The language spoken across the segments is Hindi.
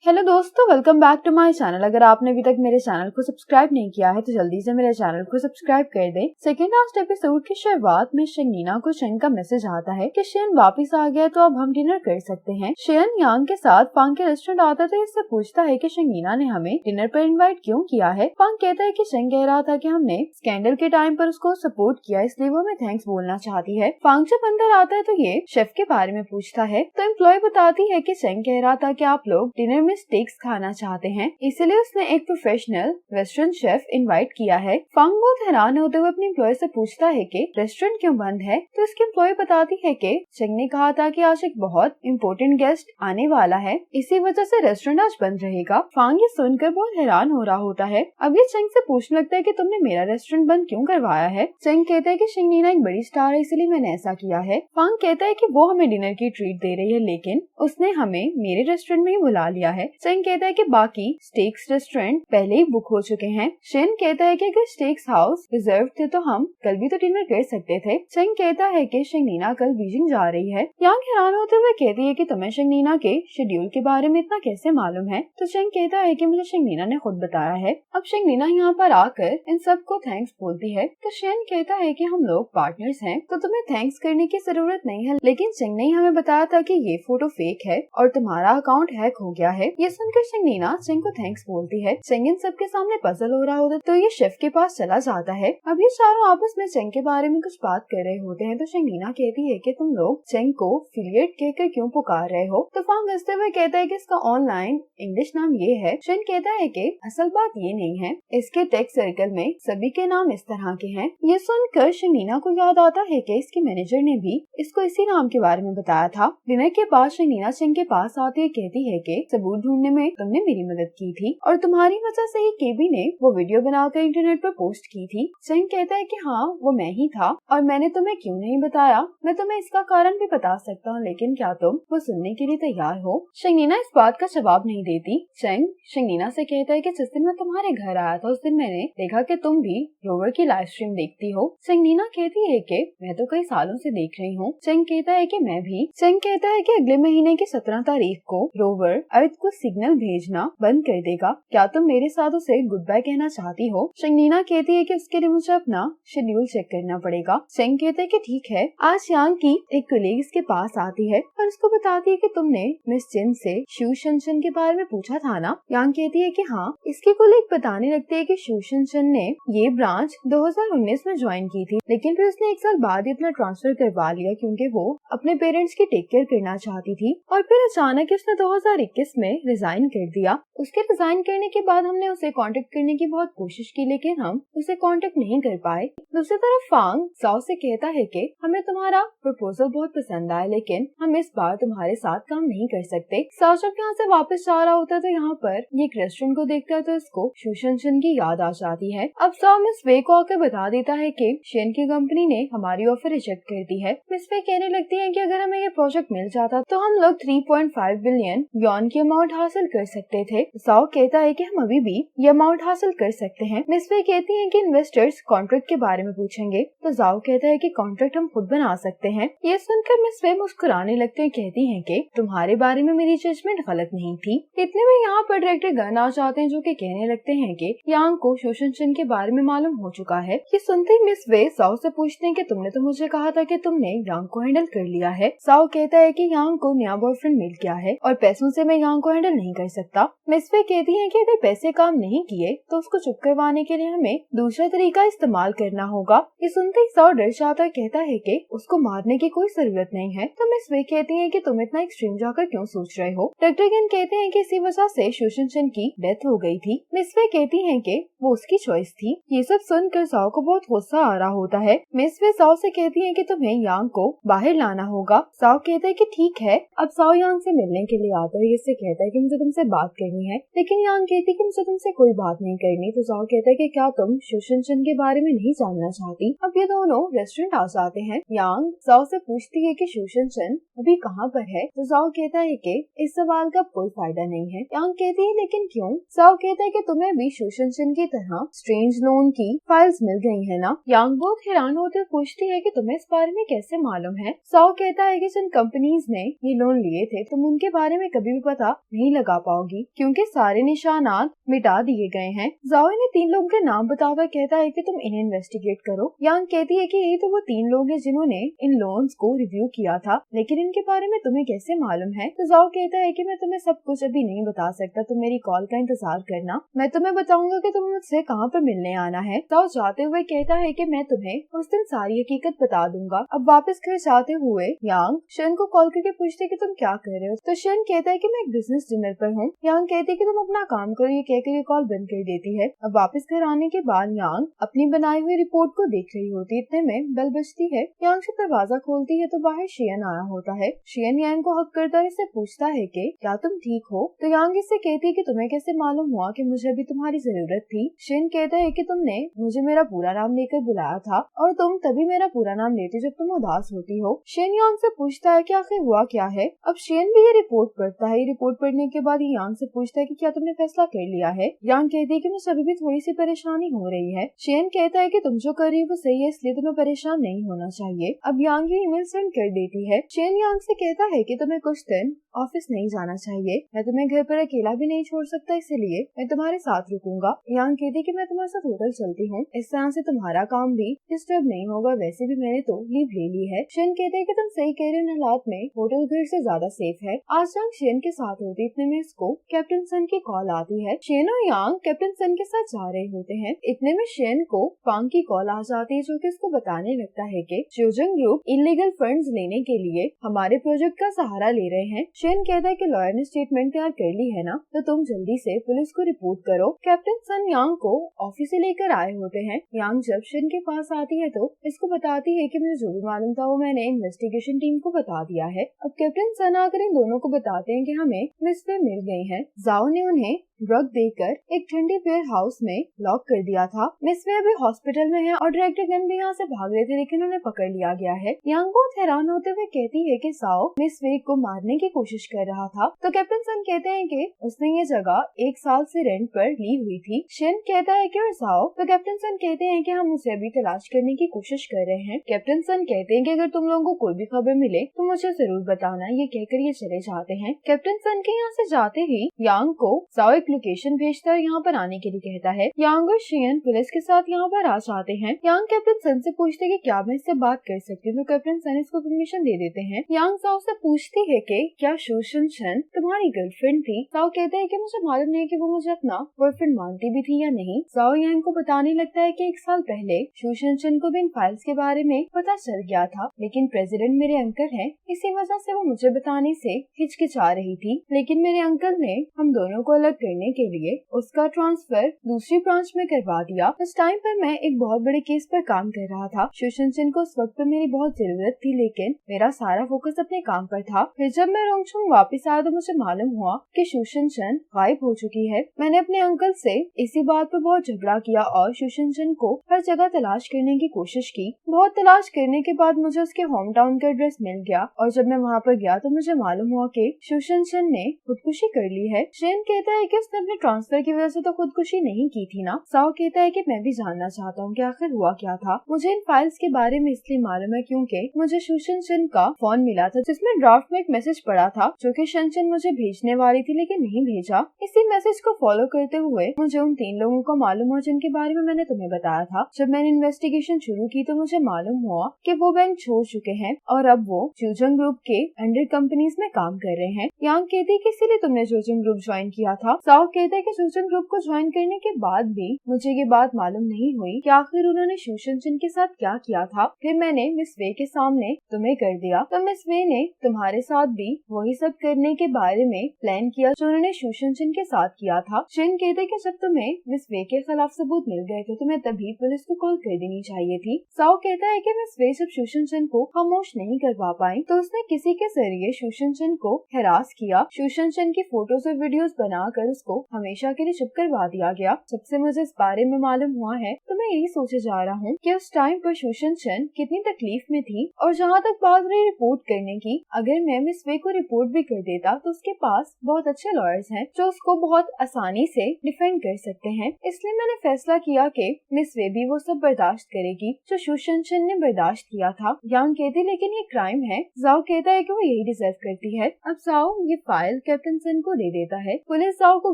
हेलो दोस्तों, welcome back to my channel. अगर आपने अभी तक मेरे चैनल को सब्सक्राइब नहीं किया है तो जल्दी से मेरे चैनल को सब्सक्राइब कर दें। सेकेंड लास्ट एपिसोड की शुरुआत में शेंगनीना को शेंग का मैसेज आता है कि शेन वापस आ गया तो अब हम डिनर कर सकते हैं। शेन यांग के साथ फांग के रेस्टोरेंट आता है तो इससे पूछता है कि शेंगनीना ने हमें डिनर पर इन्वाइट क्यों किया है। फांग कहता है कि शेंग कह रहा था कि हमने स्कैंडल के टाइम पर उसको सपोर्ट किया, इसलिए वो हमें थैंक्स बोलना चाहती है। फांग जब अंदर आता है तो ये शेफ के बारे में पूछता है तो एम्प्लॉय बताती है कि शेंग कह रहा था कि आप लोग डिनर में स्टेक्स खाना चाहते हैं, इसलिए उसने एक प्रोफेशनल रेस्टोरेंट शेफ इनवाइट किया है। फांग बहुत हैरान होते हुए अपने एम्प्लॉय से पूछता है कि रेस्टोरेंट क्यों बंद है, तो इसके एम्प्लॉय बताती है कि शेंग ने कहा था कि आज एक बहुत इम्पोर्टेंट गेस्ट आने वाला है, इसी वजह से रेस्टोरेंट आज बंद रहेगा। फांग ये सुनकर बहुत हैरान हो रहा होता है। अब ये शेंग से पूछने लगता है कि तुमने मेरा रेस्टोरेंट बंद क्यों करवाया है। शेंग कहता है कि शेंगनीना एक बड़ी स्टार है, इसलिए मैंने ऐसा किया है। फांग कहता है कि वो हमें डिनर की ट्रीट दे रही है, लेकिन उसने हमें मेरे रेस्टोरेंट में ही बुला लिया है। शेंग कहता है कि बाकी स्टेक्स रेस्टोरेंट पहले ही बुक हो चुके हैं। शेन कहता है कि अगर स्टेक्स हाउस रिजर्व थे तो हम कल भी तो डिनर कर सकते थे। शेंग कहता है कि शेंगनीना कल बीजिंग जा रही है। यांग हैरान होते हुए कहती है कि तुम्हें शेंगनीना के शेड्यूल के बारे में इतना कैसे मालूम है, तो शेंग कहता है कि मुझे शेंगनीना ने खुद बताया है। अब शेंगनीना यहाँ पर आकर इन सबको थैंक्स बोलती है तो शेन कहता है कि हम लोग पार्टनर्स हैं तो तुम्हें थैंक्स करने की जरूरत नहीं है, लेकिन शेंग ने हमें बताया था कि ये फोटो फेक है और तुम्हारा अकाउंट हैक हो गया है। ये सुनकर शेंगनीना शेंग को थैंक्स बोलती है। शेंग इन सबके सामने पजल हो रहा होता है तो ये शेफ के पास चला जाता है। अब ये चारों आपस में शेंग के बारे में कुछ बात कर रहे होते हैं तो शेंगनीना कहती है कि तुम लोग शेंग को फिलिएट कहकर क्यों पुकार रहे हो, तो फांग हंसते हुए कहता है कि इसका ऑनलाइन इंग्लिश नाम ये है। शेंग कहता है कि असल बात ये नहीं है, इसके टेक सर्कल में सभी के नाम इस तरह के हैं। ये सुनकर शेंगनीना को याद आता है कि इसके मैनेजर ने भी इसको इसी नाम के बारे में बताया था। डिनर के बाद शेंगनीना शेंग के पास आती है, कहती है कि सबूत ढूंढने में तुमने मेरी मदद की थी और तुम्हारी वजह से ही केबी ने वो वीडियो बनाकर इंटरनेट पर पोस्ट की थी। शेंग कहता है कि हाँ वो मैं ही था और मैंने तुम्हें क्यों नहीं बताया, मैं तुम्हें इसका कारण भी बता सकता हूँ, लेकिन क्या तुम वो सुनने के लिए तैयार हो। शेंगनीना इस बात का जवाब नहीं देती। शेंग शेंगनीना से कहता है कि जिस दिन मैं तुम्हारे घर आया था उस दिन मैंने देखा कि तुम भी रोवर की लाइव स्ट्रीम देखती हो। शेंगनीना कहती है कि मैं तो कई सालों से देख रही हूँ। शेंग कहता है कि मैं भी। शेंग कहता है कि अगले महीने की 17 तारीख को रोवर अर्थ को सिग्नल भेजना बंद कर देगा, क्या तुम मेरे साथ उसे गुड बाय कहना चाहती हो। शेंगनीना कहती है कि उसके लिए मुझे अपना शेड्यूल चेक करना पड़ेगा। शेंग कहते हैं कि ठीक है। आज यांग की एक कलीग इसके पास आती है और उसको बताती है कि तुमने मिस चिन से शू शनशन के बारे में पूछा था ना। यांग कहती है कि हाँ। इसके कलीग बताने लगते है कि शू शनशन ने ये ब्रांच 2019 में ज्वाइन की थी, लेकिन फिर उसने एक साल बाद ही अपना ट्रांसफर करवा लिया क्योंकि वो अपने पेरेंट्स की टेक केयर करना चाहती थी, और फिर अचानक उसने 2021 में रिजाइन कर दिया। उसके रिजाइन करने के बाद हमने उसे कांटेक्ट करने की बहुत कोशिश की, लेकिन हम उसे कांटेक्ट नहीं कर पाए। दूसरी तरफ फांग जाओ से कहता है कि हमें तुम्हारा प्रपोजल बहुत पसंद आया, लेकिन हम इस बार तुम्हारे साथ काम नहीं कर सकते। जाओ जब यहाँ से वापस जा रहा होता है तो यहाँ पर ये एक रेस्टोरेंट को देखता है तो इसको शू शनशन की याद आ जाती है। अब जाओ मिस वे को आकर बता देता है कि शेन की कंपनी ने हमारी ऑफर रिजेक्ट कर दी है। मिस वे कहने लगती है कि अगर हमें ये प्रोजेक्ट मिल जाता तो हम लोग 3.5 बिलियन यॉन की अमाउंट हासिल कर सकते थे। साओ कहता है कि हम अभी भी ये अमाउंट हासिल कर सकते हैं। मिस वे कहती है कि इन्वेस्टर्स कॉन्ट्रैक्ट के बारे में पूछेंगे, तो जाओ कहता है कि कॉन्ट्रैक्ट हम खुद बना सकते हैं। ये सुनकर मिस वे मुस्कुराने लगते हैं, कहती हैं कि तुम्हारे बारे में मेरी जजमेंट गलत नहीं थी। इतने में यहाँ पर डायरेक्टर गन आ जाते हैं जो कि कहने लगते हैं कि यांग को शू शनशन के बारे में मालूम हो चुका है। ये सुनते ही मिस वे साओ से पूछते हैं कि तुमने तो मुझे कहा था कि तुमने यांग को हैंडल कर लिया है। साओ कहता है कि यांग को नया बॉयफ्रेंड मिल गया है और पैसों से मैं यांग को हैंडल नहीं कर सकता। मिस वे कहती है कि अगर पैसे काम नहीं किए तो उसको चुप करवाने के लिए हमें दूसरा तरीका इस्तेमाल करना होगा। ये सुनते ही साओ डर जाता है, कहता है कि उसको मारने की कोई जरूरत नहीं है। तो मिस वे कहती है कि तुम इतना एक्सट्रीम जाकर क्यों सोच रहे हो। डॉक्टर गन कहते हैं कि इसी वजह से शू शनशन की डेथ हो गई थी। मिस वे कहती है कि वो उसकी चॉइस थी। ये सब सुनकर साओ को बहुत गुस्सा आ रहा होता है। मिस वे साओ से कहती है कि तुम्हें यांग को बाहर लाना होगा। साओ कहता है कि ठीक है। अब साओ यांग से मिलने के लिए आता है। इससे कहता है कि मुझे तुमसे बात करनी है, लेकिन यांग कहती है कि मुझे तुमसे कोई बात नहीं करनी। तो साओ कहता है कि क्या तुम शू शनशन के बारे में नहीं जानना चाहती। अब ये दोनों रेस्टोरेंट आ जाते हैं। यांग साओ से पूछती है कि शू शनशन अभी कहाँ पर है। तो साओ कहता है कि इस सवाल का कोई फायदा नहीं है। यांग कहती है लेकिन क्यों। साओ कहता है कि तुम्हें भी शू शनशन की तरह स्ट्रेंज लोन की फाइल्स मिल गई है ना। यांग बहुत हैरान होते पूछती है कि तुम्हें इस बारे में कैसे मालूम है। साओ कहता है कि जिन कंपनीज ने ये लोन लिए थे तुम उनके बारे में कभी भी पता नहीं लगा पाओगी क्योंकि सारे निशानात मिटा दिए गए हैं। जाओ ने 3 लोगों के नाम बताकर कहता है कि तुम इन्हें इन्वेस्टिगेट करो। यांग कहती है कि यही तो वो 3 लोग हैं जिन्होंने इन लोन्स को रिव्यू किया था, लेकिन इनके बारे में तुम्हें कैसे मालूम है? तो जाओ कहता है कि मैं तुम्हें सब कुछ अभी नहीं बता सकता, तुम मेरी कॉल का इंतजार करना, मैं तुम्हें बताऊंगा कि तुम्हें मुझसे कहाँ पर मिलने आना है। जाओ जाते हुए कहता है कि मैं तुम्हें उस दिन सारी हकीकत बता दूंगा। अब वापस घर जाते हुए यांग शन को कॉल करके पूछते कि तुम क्या कर रहे हो? तो शन कहता है कि मैं एक बिजनेस डिनर पर हूँ। यांग कहती है कि तुम अपना काम करो, ये कहकर ये कॉल बंद कर देती है। अब वापस घर आने के बाद यांग अपनी बनाई हुई रिपोर्ट को देख रही होती, इतने में बेल बजती है। यांग से दरवाजा खोलती है तो बाहर शियन आया होता है। शियन यांग को हक करता है, इससे पूछता है कि क्या तुम ठीक हो? तो यांग इससे कहती है कि तुम्हें कैसे मालूम हुआ कि मुझे अभी तुम्हारी जरूरत थी? शियन कहता है कि तुमने मुझे मेरा पूरा नाम लेकर बुलाया था और तुम तभी मेरा पूरा नाम लेती जब तुम उदास होती हो। शियन यांग से पूछता है कि आखिर हुआ क्या है। अब शियन भी ये रिपोर्ट पढ़ता है। रिपोर्ट पढ़ने के बाद ये यांग से पूछता है कि क्या तुमने फैसला कर लिया है? यांग कहती है कि मुझे अभी भी थोड़ी सी परेशानी हो रही है। शियन कहता है कि तुम जो कर रही हो वो सही है, इसलिए तुम्हें परेशान नहीं होना चाहिए। अब यांग ये ईमेल सेंड कर देती है। शियन यांग से कहता है कि तुम्हें कुछ दिन ऑफिस नहीं जाना चाहिए, मैं तुम्हें घर पर अकेला भी नहीं छोड़ सकता, इसलिए मैं तुम्हारे साथ रुकूंगा। यांग कहती कि मैं तुम्हारे साथ होटल चलती हूँ, इस तरह से तुम्हारा काम भी डिस्टर्ब नहीं होगा, वैसे भी मैंने तो लीव ले ली है। शियन कहते हैं कि तुम सही कह रहे हो, इन हालात में होटल घर से ज्यादा सेफ है। आज यांग शियन के साथ होती, इतने में इसको कैप्टन सन की कॉल आती है। शियन और यांग कैप्टन सन के साथ जा रहे होते हैं, इतने में शियन को फांग की कॉल आ जाती है, जो कि इसको बताने लगता है कि चोजंग ग्रुप इलीगल फंड्स लेने के लिए हमारे प्रोजेक्ट का सहारा ले रहे हैं। शियन कहता है कि लॉयर ने स्टेटमेंट तैयार कर ली है ना, तो तुम जल्दी से पुलिस को रिपोर्ट करो। कैप्टन सन यांग को ऑफिस से लेकर आए होते हैं। यांग जब शियन के पास आती है तो इसको बताती है कि मुझे जो भी मालूम था वो मैंने इन्वेस्टिगेशन टीम को बता दिया है। अब कैप्टन सन आकर इन दोनों को बताते हैं कि हमें मिस वे मिल गई है। जाओ ने उन्हें ड्रग देकर एक ठंडे वेयर हाउस में लॉक कर दिया था। मिस वे अभी हॉस्पिटल में है और डायरेक्टर गन भी यहाँ से भाग रहे थे, लेकिन उन्हें पकड़ लिया गया है। यांग बहुत हैरान होते हुए कहती है कि साओ मिस वे को मारने की कोशिश कर रहा था। तो कैप्टन सन कहते हैं कि उसने ये जगह 1 साल से रेंट पर ली हुई थी। शियन कहता है कि और साओ? तो कैप्टन सन कहते हैं कि हम उसे अभी तलाश करने की कोशिश कर रहे हैं। कैप्टन सन कहते हैं कि अगर तुम लोगों को कोई भी खबर मिले तो मुझे जरूर बताना। ये कहकर ये चले जाते हैं। कैप्टन सन के यहाँ से जाते ही यांग को साओ एक लोकेशन भेजता है, यहाँ पर आने के लिए कहता है। यांग और शियन पुलिस के साथ यहाँ पर आ जाते हैं। यांग कैप्टन सन से पूछते हैं कि क्या मैं इससे बात कर सकती हूँ, तो कैप्टन सन इसको परमिशन दे देते हैं। यांग साओ से पूछती है कि क्या शोशन शन तुम्हारी गर्लफ्रेंड थी? साओ कहता है कि मुझे मालूम नहीं कि वो मुझे अपना बॉयफ्रेंड मानती भी थी या नहीं। साओ यांग को बताने लगता है कि 1 साल पहले शोशन शन को भी इन फाइल्स के बारे में पता चल गया था, लेकिन प्रेसिडेंट मेरे अंकल हैं, इसी वजह से वो मुझे बताने से हिचकिचा रही थी। लेकिन मेरे अंकल ने हम दोनों को अलग करने के लिए उसका ट्रांसफर दूसरी ब्रांच में करवा दिया। उस टाइम पर मैं एक बहुत बड़े केस पर काम कर रहा था। शोशन शन को उस वक्त पर मेरी बहुत जरूरत थी, लेकिन मेरा सारा फोकस अपने काम पर था। फिर जब मैं रोंगचुंग वापस आया तो मुझे मालूम हुआ कि शोशन शन गायब हो चुकी है। मैंने अपने अंकल से इसी बात पर बहुत झगड़ा किया और शोशन शन को हर जगह तलाश करने की कोशिश की। बहुत तलाश करने के बाद मुझे उसके होम टाउन का एड्रेस मिल गया और जब मैं वहाँ पर गया तो मुझे मालूम हुआ कि शोशन शन ने खुदकुशी कर ली है। शियन कहता है कि उसने अपने ट्रांसफर की वजह से तो खुदकुशी नहीं की थी ना। साओ कहता है कि मैं भी जानना चाहता हूँ कि आखिर हुआ क्या था। मुझे इन फाइल्स के बारे में इसलिए मालूम है क्योंकि मुझे शोशन शन का फोन मिला था जिसमें ड्राफ्ट में एक मैसेज पड़ा था जो कि शन मुझे भेजने वाली थी लेकिन नहीं भेजा। इसी मैसेज को फॉलो करते हुए मुझे उन 3 लोगों को मालूम हुआ जिनके बारे में मैंने तुम्हें बताया था। जब मैंने इन्वेस्टिगेशन शुरू की तो मुझे मालूम हुआ कि वो बैंक छोड़ चुके हैं और अब वो चोजंग ग्रुप के अंडर कंपनीज में काम कर रहे हैं। यांग कहती है कि इसीलिए तुमने चोजंग ग्रुप ज्वाइन किया था। साओ कहता है कि चोजंग ग्रुप को ज्वाइन करने के बाद भी मुझे ये बात मालूम नहीं हुई कि आखिर उन्होंने शोशन शन के साथ क्या किया था। फिर मैंने मिस वे के सामने तुम्हें कर दिया तो मिस वे ने तुम्हारे साथ भी वही सब करने के बारे में प्लान किया जो उन्होंने शोशन शन के साथ किया था। शिन कहते कि जब तुम्हें मिस वे के खिलाफ सबूत मिल गए थे तुम्हें तभी पुलिस को कॉल कर देनी चाहिए थी। साओ कहता है कि मिस वे जब शोशन शन को खामोश नहीं करवा पाई तो उसने किसी के जरिए शोशन शन को हरास किया। शोशन शन की फोटोज और वीडियोस बनाकर उसको हमेशा के लिए चुप करवा दिया गया। जब से मुझे इस बारे में मालूम हुआ है तो मैं यही सोचे जा रहा हूँ कि उस टाइम पर शोशन शन कितनी तकलीफ में थी। और जहाँ तक बात रही रिपोर्ट करने की, अगर मैं मिस वे को रिपोर्ट भी कर देता तो उसके पास बहुत अच्छे लॉयर्स हैं जो उसको बहुत आसानी से डिफेंड कर सकते हैं। इसलिए मैंने फैसला किया कि मिस वे भी वो सब बर्दाश्त करेगी जो शोशन शन ने बर्दाश्त किया था। यांग कहती लेकिन ये क्राइम है। जाओ कहता है कि वो यही डिजर्व करती है। अब जाओ ये फाइल लेकर कैप्टन सन को दे देता है। पुलिस साओ को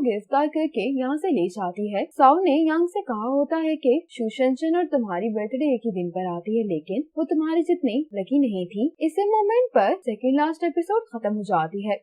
गिरफ्तार करके यहाँ से ले जाती है। साओ ने यांग से कहा होता है कि शूशनचन और तुम्हारी बर्थडे एक ही दिन पर आती है, लेकिन वो तुम्हारी जितनी लकी नहीं थी। इसी मोमेंट पर सेकंड लास्ट एपिसोड खत्म हो जाती है।